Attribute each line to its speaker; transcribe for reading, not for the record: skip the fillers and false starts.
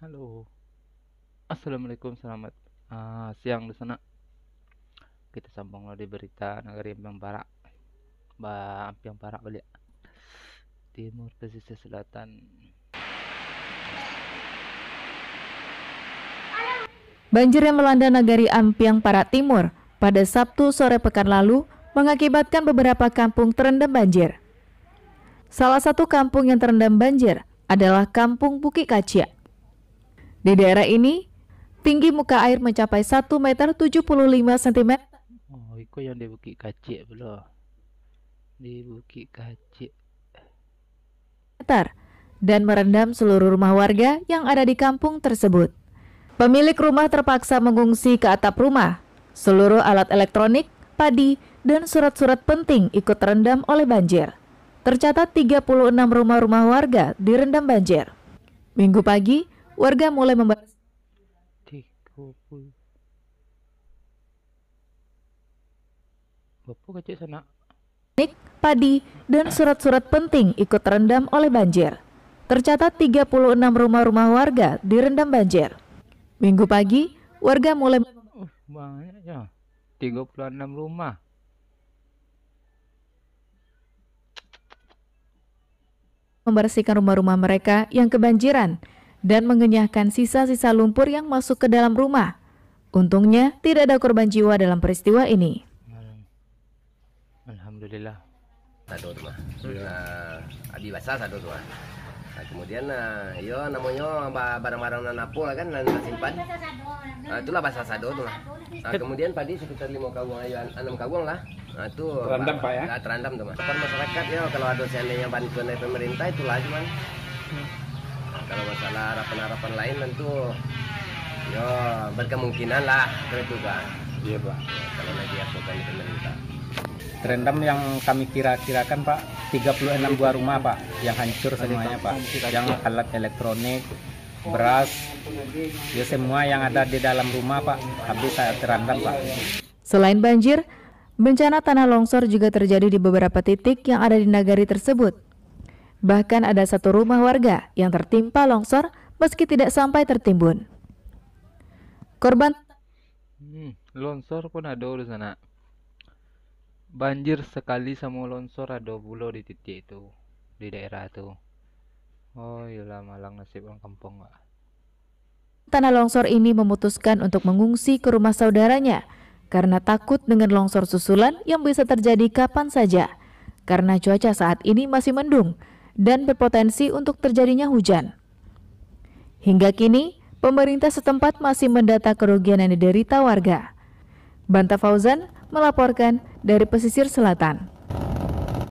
Speaker 1: Halo, assalamualaikum, selamat siang di sana. Kita sambung di berita negeri Ampiang Barat, Ampiang Barat balik. Timur pesisir selatan.
Speaker 2: Banjir yang melanda Nagari Ampiang Barat Timur pada Sabtu sore pekan lalu mengakibatkan beberapa kampung terendam banjir. Salah satu kampung yang terendam banjir adalah Kampung Bukit Kacia. Di daerah ini, tinggi muka air mencapai 1,75 cm.
Speaker 1: Oh, itu yang di Bukit Kacik belum? Di Bukit Kacik.
Speaker 2: Dan merendam seluruh rumah warga yang ada di kampung tersebut. Pemilik rumah terpaksa mengungsi ke atap rumah. Seluruh alat elektronik, padi, dan surat-surat penting ikut terendam oleh banjir. Tercatat 36 rumah-rumah warga direndam banjir. Minggu pagi, warga mulai membersihkan
Speaker 1: 30. Bapak Kacik sana.
Speaker 2: padi, dan surat-surat penting ikut terendam oleh banjir. Tercatat 36 rumah-rumah warga direndam banjir. Minggu pagi, warga mulai
Speaker 1: Banyak ya. 36 rumah.
Speaker 2: membersihkan rumah-rumah mereka yang kebanjiran dan mengenyahkan sisa-sisa lumpur yang masuk ke dalam rumah. Untungnya, tidak ada korban jiwa dalam peristiwa ini.
Speaker 1: Alhamdulillah.
Speaker 3: Sado tu mah. Abi basah sado tu mah. Kemudian yo namanya barang-barang napo lah kan simpan. Itulah basah sado tu mah. Kemudian padi sekitar 5 kawung ayo 6 kawung lah. Itu
Speaker 4: terendam Pak ya?
Speaker 3: Terendam tu mah. Kan masyarakat ya kalau ada seandainya bantuan dari pemerintah itulah cuman. Kalau masalah harapan-harapan lain tentu yo berkemungkinan lah itu kan.
Speaker 4: Iya Pak.
Speaker 3: Kalau lagi asupan dari pemerintah.
Speaker 4: Terendam yang kami kira-kirakan Pak 36 buah rumah Pak yang hancur semuanya Pak. Yang alat elektronik, beras, ya semua yang ada di dalam rumah Pak habis saya terendam Pak.
Speaker 2: Selain banjir, bencana tanah longsor juga terjadi di beberapa titik yang ada di nagari tersebut. Bahkan ada satu rumah warga yang tertimpa longsor meski tidak sampai tertimbun. Korban
Speaker 1: Longsor pun ada di sana. Banjir sekali sama longsor ada pula di titik itu, di daerah itu. Oh iyalah, malang nasib orang kampung Pak.
Speaker 2: tanah longsor ini memutuskan untuk mengungsi ke rumah saudaranya karena takut dengan longsor susulan yang bisa terjadi kapan saja karena cuaca saat ini masih mendung dan berpotensi untuk terjadinya hujan. Hingga kini, pemerintah setempat masih mendata kerugian yang diderita warga. Banta Fauzan melaporkan dari pesisir selatan.